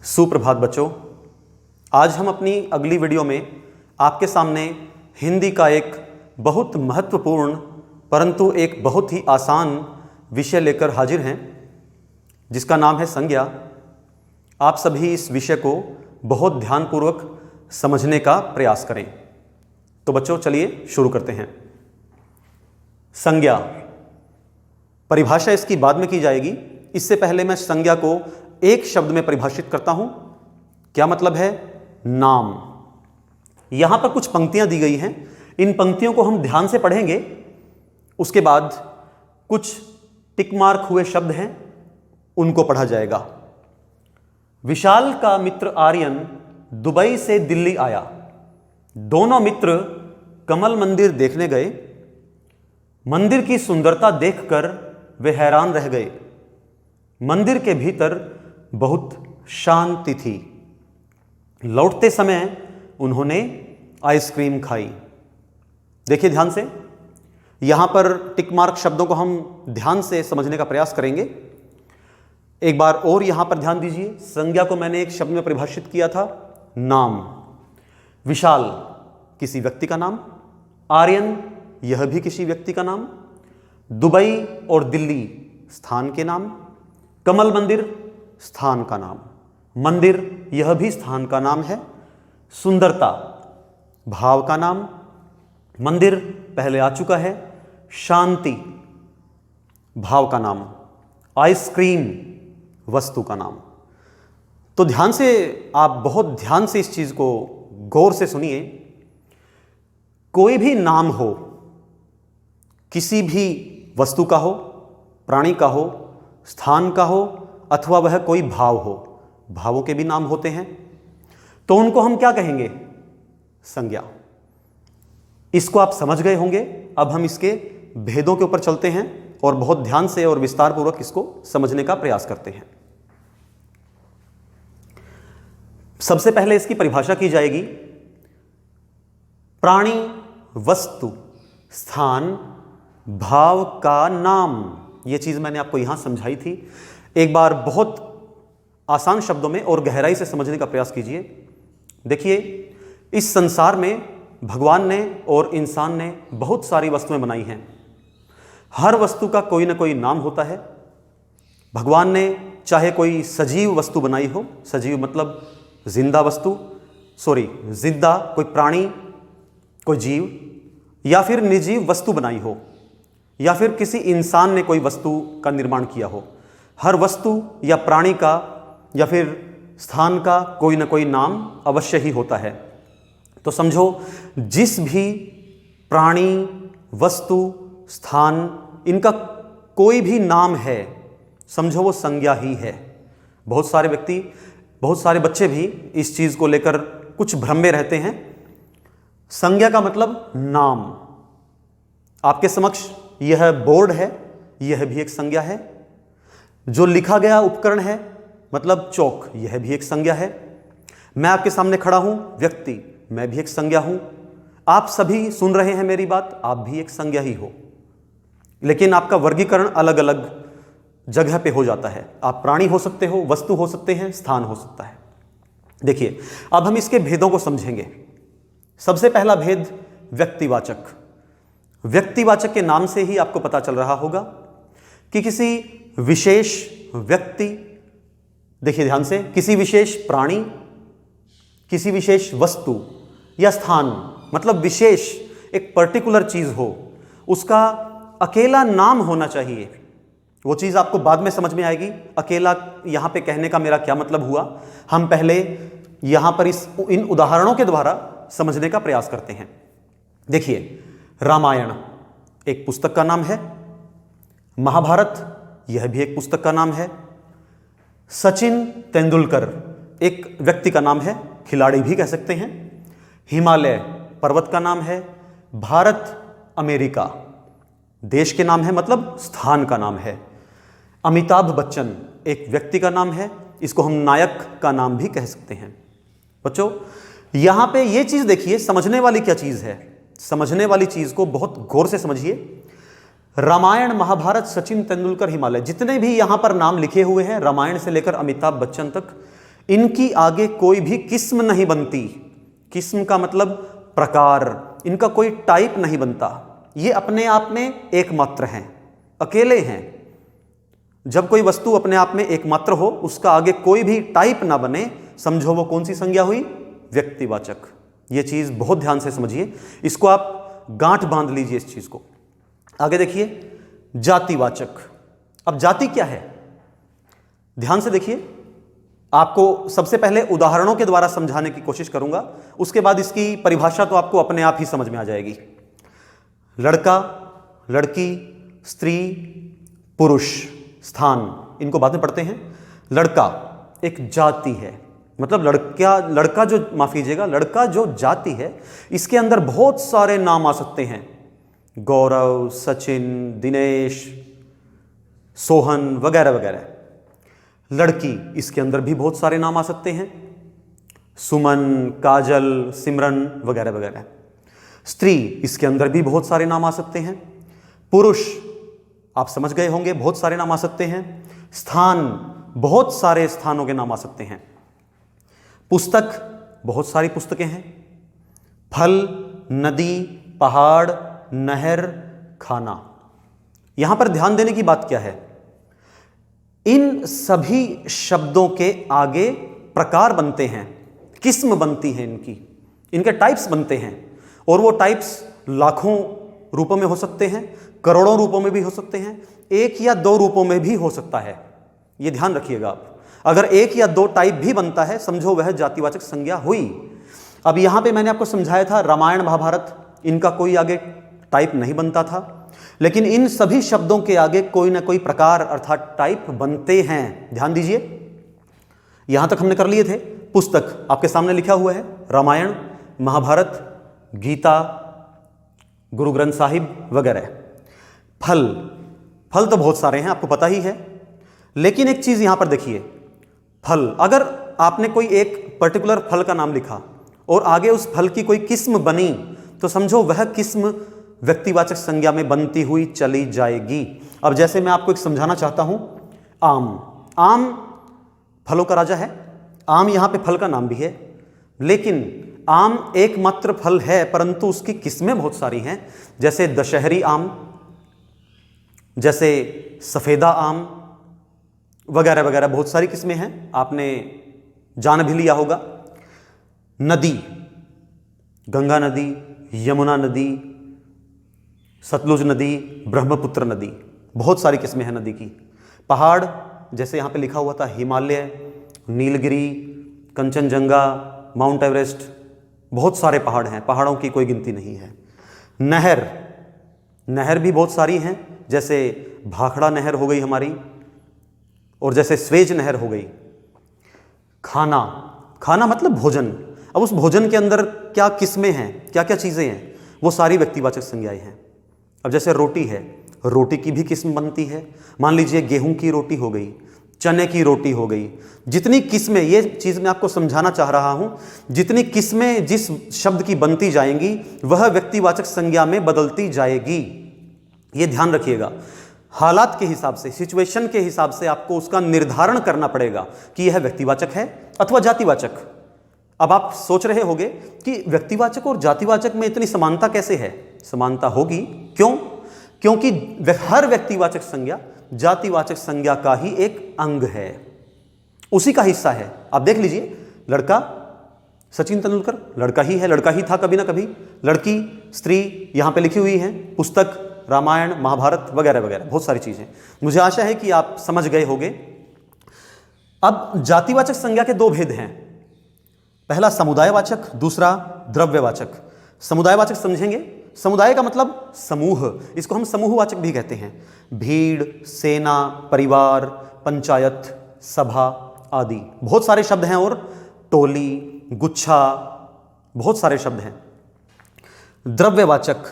सुप्रभात बच्चों। आज हम अपनी अगली वीडियो में आपके सामने हिंदी का एक बहुत महत्वपूर्ण परंतु एक बहुत ही आसान विषय लेकर हाजिर हैं, जिसका नाम है संज्ञा। आप सभी इस विषय को बहुत ध्यानपूर्वक समझने का प्रयास करें। तो बच्चों चलिए शुरू करते हैं। संज्ञा, परिभाषा इसकी बाद में की जाएगी। इससे पहले मैं संज्ञा को एक शब्द में परिभाषित करता हूं। क्या मतलब है? नाम। यहां पर कुछ पंक्तियां दी गई हैं, इन पंक्तियों को हम ध्यान से पढ़ेंगे। उसके बाद कुछ टिक मार्क हुए शब्द हैं, उनको पढ़ा जाएगा। विशाल का मित्र आर्यन दुबई से दिल्ली आया। दोनों मित्र कमल मंदिर देखने गए। मंदिर की सुंदरता देखकर वे हैरान रह गए। मंदिर के भीतर बहुत शांति थी। लौटते समय उन्होंने आइसक्रीम खाई। देखिए ध्यान से, यहां पर टिक मार्क शब्दों को हम ध्यान से समझने का प्रयास करेंगे। एक बार और यहां पर ध्यान दीजिए। संज्ञा को मैंने एक शब्द में परिभाषित किया था, नाम। विशाल किसी व्यक्ति का नाम, आर्यन यह भी किसी व्यक्ति का नाम, दुबई और दिल्ली स्थान के नाम, कमल मंदिर स्थान का नाम, मंदिर यह भी स्थान का नाम है, सुंदरता भाव का नाम, मंदिर पहले आ चुका है, शांति भाव का नाम, आइसक्रीम वस्तु का नाम। तो ध्यान से, आप बहुत ध्यान से इस चीज को गौर से सुनिए। कोई भी नाम हो, किसी भी वस्तु का हो, प्राणी का हो, स्थान का हो, अथवा वह कोई भाव हो, भावों के भी नाम होते हैं, तो उनको हम क्या कहेंगे? संज्ञा। इसको आप समझ गए होंगे। अब हम इसके भेदों के ऊपर चलते हैं और बहुत ध्यान से और विस्तार पूर्वक इसको समझने का प्रयास करते हैं। सबसे पहले इसकी परिभाषा की जाएगी। प्राणी, वस्तु, स्थान, भाव का नाम। यह चीज मैंने आपको यहां समझाई थी। एक बार बहुत आसान शब्दों में और गहराई से समझने का प्रयास कीजिए। देखिए, इस संसार में भगवान ने और इंसान ने बहुत सारी वस्तुएं बनाई हैं। हर वस्तु का कोई ना कोई नाम होता है। भगवान ने चाहे कोई सजीव वस्तु बनाई हो, सजीव मतलब जिंदा वस्तु, जिंदा कोई प्राणी, कोई जीव, या फिर निर्जीव वस्तु बनाई हो, या फिर किसी इंसान ने कोई वस्तु का निर्माण किया हो। हर वस्तु या प्राणी का या फिर स्थान का कोई ना कोई नाम अवश्य ही होता है। तो समझो, जिस भी प्राणी, वस्तु, स्थान, इनका कोई भी नाम है, समझो वो संज्ञा ही है। बहुत सारे व्यक्ति, बहुत सारे बच्चे भी इस चीज को लेकर कुछ भ्रम में रहते हैं। संज्ञा का मतलब नाम। आपके समक्ष यह बोर्ड है, यह भी एक संज्ञा है। जो लिखा गया उपकरण है मतलब चौक, यह भी एक संज्ञा है। मैं आपके सामने खड़ा हूं, व्यक्ति, मैं भी एक संज्ञा हूं। आप सभी सुन रहे हैं मेरी बात, आप भी एक संज्ञा ही हो, लेकिन आपका वर्गीकरण अलग अलग जगह पे हो जाता है। आप प्राणी हो सकते हो, वस्तु हो सकते हैं, स्थान हो सकता है। देखिए, अब हम इसके भेदों को समझेंगे। सबसे पहला भेद व्यक्तिवाचक। व्यक्तिवाचक के नाम से ही आपको पता चल रहा होगा कि किसी विशेष व्यक्ति, देखिए ध्यान से, किसी विशेष प्राणी, किसी विशेष वस्तु या स्थान, मतलब विशेष एक पर्टिकुलर चीज हो, उसका अकेला नाम होना चाहिए। वो चीज आपको बाद में समझ में आएगी। अकेला यहां पे कहने का मेरा क्या मतलब हुआ, हम पहले यहां पर इन उदाहरणों के द्वारा समझने का प्रयास करते हैं। देखिए, रामायण एक पुस्तक का नाम है, महाभारत यह भी एक पुस्तक का नाम है, सचिन तेंदुलकर एक व्यक्ति का नाम है, खिलाड़ी भी कह सकते हैं, हिमालय पर्वत का नाम है, भारत अमेरिका देश के नाम है, मतलब स्थान का नाम है, अमिताभ बच्चन एक व्यक्ति का नाम है, इसको हम नायक का नाम भी कह सकते हैं। बच्चों, यहां पे ये चीज देखिए, समझने वाली क्या चीज है। समझने वाली चीज को बहुत गौर से समझिए। रामायण, महाभारत, सचिन तेंदुलकर, हिमालय, जितने भी यहां पर नाम लिखे हुए हैं, रामायण से लेकर अमिताभ बच्चन तक, इनकी आगे कोई भी किस्म नहीं बनती। किस्म का मतलब प्रकार, इनका कोई टाइप नहीं बनता। ये अपने आप में एकमात्र हैं, अकेले हैं। जब कोई वस्तु अपने आप में एकमात्र हो, उसका आगे कोई भी टाइप ना बने, समझो वो कौन सी संज्ञा हुई? व्यक्तिवाचक। ये चीज बहुत ध्यान से समझिए, इसको आप गांठ बांध लीजिए इस चीज को। आगे देखिए, जातिवाचक। अब जाति क्या है? ध्यान से देखिए, आपको सबसे पहले उदाहरणों के द्वारा समझाने की कोशिश करूंगा, उसके बाद इसकी परिभाषा तो आपको अपने आप ही समझ में आ जाएगी। लड़का, लड़की, स्त्री, पुरुष, स्थान, इनको बाद में पढ़ते हैं। लड़का एक जाति है, मतलब लड़का जो, माफ कीजिएगा, लड़का जो जाति है, इसके अंदर बहुत सारे नाम आ सकते हैं। गौरव, सचिन, दिनेश, सोहन वगैरह वगैरह। लड़की, इसके अंदर भी बहुत सारे नाम आ सकते हैं, सुमन, काजल, सिमरन वगैरह वगैरह। स्त्री, इसके अंदर भी बहुत सारे नाम आ सकते हैं। पुरुष, आप समझ गए होंगे, बहुत सारे नाम आ सकते हैं। स्थान, बहुत सारे स्थानों के नाम आ सकते हैं। पुस्तक, बहुत सारी पुस्तकें हैं। फल, नदी, पहाड़, नहर, खाना। यहां पर ध्यान देने की बात क्या है? इन सभी शब्दों के आगे प्रकार बनते हैं, किस्म बनती है इनकी, इनके टाइप्स बनते हैं, और वो टाइप्स लाखों रूपों में हो सकते हैं, करोड़ों रूपों में भी हो सकते हैं, एक या दो रूपों में भी हो सकता है। ये ध्यान रखिएगा आप। अगर एक या दो टाइप भी बनता है, समझो वह जातिवाचक संज्ञा हुई। अब यहां पे मैंने आपको समझाया था, रामायण महाभारत, इनका कोई आगे टाइप नहीं बनता था, लेकिन इन सभी शब्दों के आगे कोई ना कोई प्रकार अर्थात टाइप बनते हैं। ध्यान दीजिए, यहां तक हमने कर लिए थे। पुस्तक आपके सामने लिखा हुआ है, रामायण, महाभारत, गीता, गुरु ग्रंथ साहिब वगैरह। फल, फल तो बहुत सारे हैं, आपको पता ही है, लेकिन एक चीज यहां पर देखिए, फल, अगर आपने कोई एक पर्टिकुलर फल का नाम लिखा और आगे उस फल की कोई किस्म बनी, तो समझो वह किस्म व्यक्तिवाचक संज्ञा में बनती हुई चली जाएगी। अब जैसे मैं आपको एक समझाना चाहता हूं, आम। आम फलों का राजा है। आम यहां पे फल का नाम भी है, लेकिन आम एकमात्र फल है, परंतु उसकी किस्में बहुत सारी हैं। जैसे दशहरी आम, जैसे सफेदा आम वगैरह वगैरह, बहुत सारी किस्में हैं, आपने जान भी लिया होगा। नदी, गंगा नदी, यमुना नदी, सतलुज नदी, ब्रह्मपुत्र नदी, बहुत सारी किस्में हैं नदी की। पहाड़, जैसे यहाँ पे लिखा हुआ था, हिमालय, नीलगिरी, कंचनजंगा, माउंट एवरेस्ट, बहुत सारे पहाड़ हैं, पहाड़ों की कोई गिनती नहीं है। नहर, नहर भी बहुत सारी हैं, जैसे भाखड़ा नहर हो गई हमारी, और जैसे स्वेज नहर हो गई। खाना, खाना मतलब भोजन। अब उस भोजन के अंदर क्या किस्में हैं, क्या क्या चीज़ें हैं, वो सारी व्यक्तिवाचक संज्ञाएं हैं। अब जैसे रोटी है, रोटी की भी किस्म बनती है। मान लीजिए गेहूं की रोटी हो गई, चने की रोटी हो गई। जितनी किस्में, ये चीज़ मैं आपको समझाना चाह रहा हूं, जितनी किस्में जिस शब्द की बनती जाएंगी, वह व्यक्तिवाचक संज्ञा में बदलती जाएगी। ये ध्यान रखिएगा। हालात के हिसाब से, सिचुएशन के हिसाब से आपको उसका निर्धारण करना पड़ेगा कि यह व्यक्तिवाचक है अथवा जातिवाचक। अब आप सोच रहे होंगे कि व्यक्तिवाचक और जातिवाचक में इतनी समानता कैसे है? समानता होगी, क्यों? क्योंकि हर व्यक्तिवाचक संज्ञा जातिवाचक संज्ञा का ही एक अंग है, उसी का हिस्सा है। आप देख लीजिए, लड़का सचिन तेंदुलकर लड़का ही है, लड़का ही था कभी ना कभी। लड़की, स्त्री यहां पे लिखी हुई है। पुस्तक, रामायण, महाभारत वगैरह वगैरह, बहुत सारी चीजें। मुझे आशा है कि आप समझ गए होंगे। अब जातिवाचक संज्ञा के दो भेद हैं, पहला समुदायवाचक, दूसरा द्रव्यवाचक। समुदायवाचक समझेंगे, समुदाय का मतलब समूह, इसको हम समूहवाचक भी कहते हैं। भीड़, सेना, परिवार, पंचायत, सभा आदि बहुत सारे शब्द हैं, और टोली, गुच्छा, बहुत सारे शब्द हैं। द्रव्यवाचक,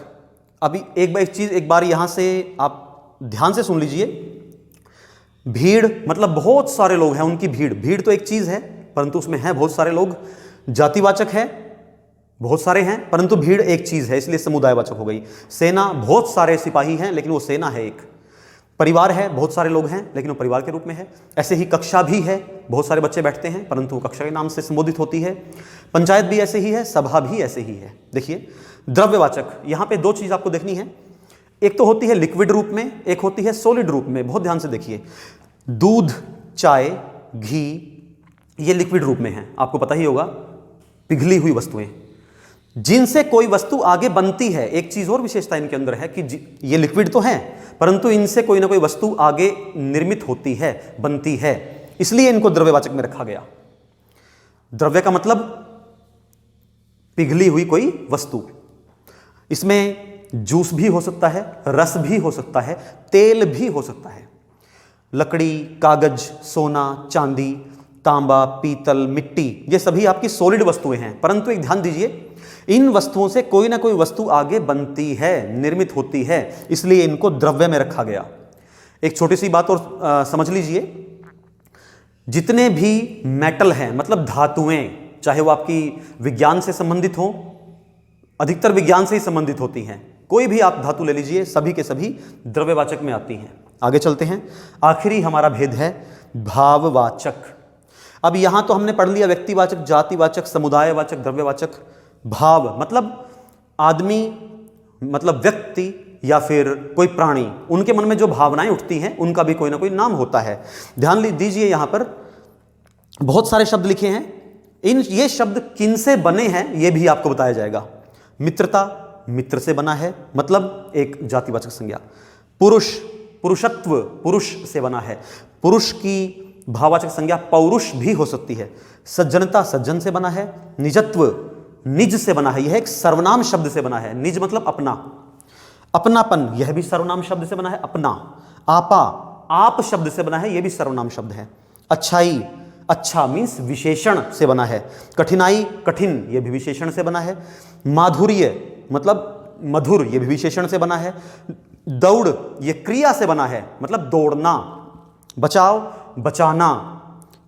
अभी एक बार यहां से आप ध्यान से सुन लीजिए। भीड़ मतलब बहुत सारे लोग हैं, उनकी भीड़। भीड़ तो एक चीज है, परंतु उसमें है बहुत सारे लोग। जातिवाचक है, बहुत सारे हैं, परंतु भीड़ एक चीज है, इसलिए समुदायवाचक हो गई। सेना, बहुत सारे सिपाही हैं, लेकिन वो सेना है एक। परिवार है, बहुत सारे लोग हैं लेकिन वो परिवार के रूप में है। ऐसे ही कक्षा भी है, बहुत सारे बच्चे बैठते हैं परंतु वो कक्षा के नाम से संबोधित होती है। पंचायत भी ऐसे ही है, सभा भी ऐसे ही है। देखिए द्रव्यवाचक, यहाँ पे दो चीज आपको देखनी है, एक तो होती है लिक्विड रूप में, एक होती है सॉलिड रूप में। बहुत ध्यान से देखिए, दूध, चाय, घी ये लिक्विड रूप में है, आपको पता ही होगा, पिघली हुई वस्तुएं जिनसे कोई वस्तु आगे बनती है। एक चीज और विशेषता इनके अंदर है कि ये लिक्विड तो है परंतु इनसे कोई ना कोई वस्तु आगे निर्मित होती है, बनती है, इसलिए इनको द्रव्यवाचक में रखा गया। द्रव्य का मतलब पिघली हुई कोई वस्तु, इसमें जूस भी हो सकता है, रस भी हो सकता है, तेल भी हो सकता है। लकड़ी, कागज, सोना, चांदी, तांबा, पीतल, मिट्टी, ये सभी आपकी सॉलिड वस्तुएं हैं, परंतु एक ध्यान दीजिए, इन वस्तुओं से कोई ना कोई वस्तु आगे बनती है, निर्मित होती है, इसलिए इनको द्रव्य में रखा गया। एक छोटी सी बात और समझ लीजिए, जितने भी मेटल हैं मतलब धातुएं, चाहे वो आपकी विज्ञान से संबंधित हो, अधिकतर विज्ञान से ही संबंधित होती हैं, कोई भी आप धातु ले लीजिए, सभी के सभी द्रव्यवाचक में आती हैं। आगे चलते हैं, आखिरी हमारा भेद है भाववाचक। अब यहां तो हमने पढ़ लिया व्यक्तिवाचक, जातिवाचक, समुदायवाचक, द्रव्यवाचक। भाव मतलब आदमी, मतलब व्यक्ति या फिर कोई प्राणी, उनके मन में जो भावनाएं उठती हैं उनका भी कोई ना कोई नाम होता है। ध्यान दीजिए, यहां पर बहुत सारे शब्द लिखे हैं, ये शब्द किन से बने हैं ये भी आपको बताया जाएगा। मित्रता, मित्र से बना है, मतलब एक जातिवाचक संज्ञा। पुरुष, पुरुषत्व, पुरुष से बना है, पुरुष की भाववाचक संज्ञा पौरुष भी हो सकती है। सज्जनता, सज्जन से बना है। निजत्व, निज से बना है, यह एक सर्वनाम शब्द से बना है। निज मतलब अपना, अपनापन, यह भी सर्वनाम शब्द से बना है, अपना। आपा, आप शब्द से बना है, यह भी सर्वनाम शब्द है। अच्छाई, अच्छा मीन्स विशेषण से बना है। कठिनाई, कठिन, यह भी विशेषण से बना है। माधुर्य मतलब मधुर, यह भी विशेषण से बना है। दौड़, यह क्रिया से बना है, मतलब दौड़ना। बचाव, बचाना।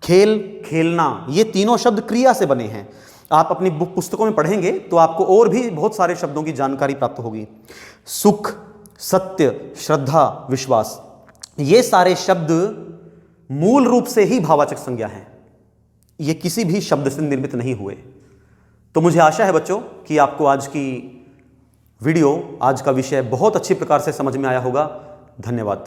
खेल, खेलना, ये तीनों शब्द क्रिया से बने हैं। आप अपनी पुस्तकों में पढ़ेंगे तो आपको और भी बहुत सारे शब्दों की जानकारी प्राप्त होगी। सुख, सत्य, श्रद्धा, विश्वास, ये सारे शब्द मूल रूप से ही भाववाचक संज्ञा हैं, ये किसी भी शब्द से निर्मित नहीं हुए। तो मुझे आशा है बच्चों कि आपको आज की वीडियो, आज का विषय बहुत अच्छी प्रकार से समझ में आया होगा। धन्यवाद।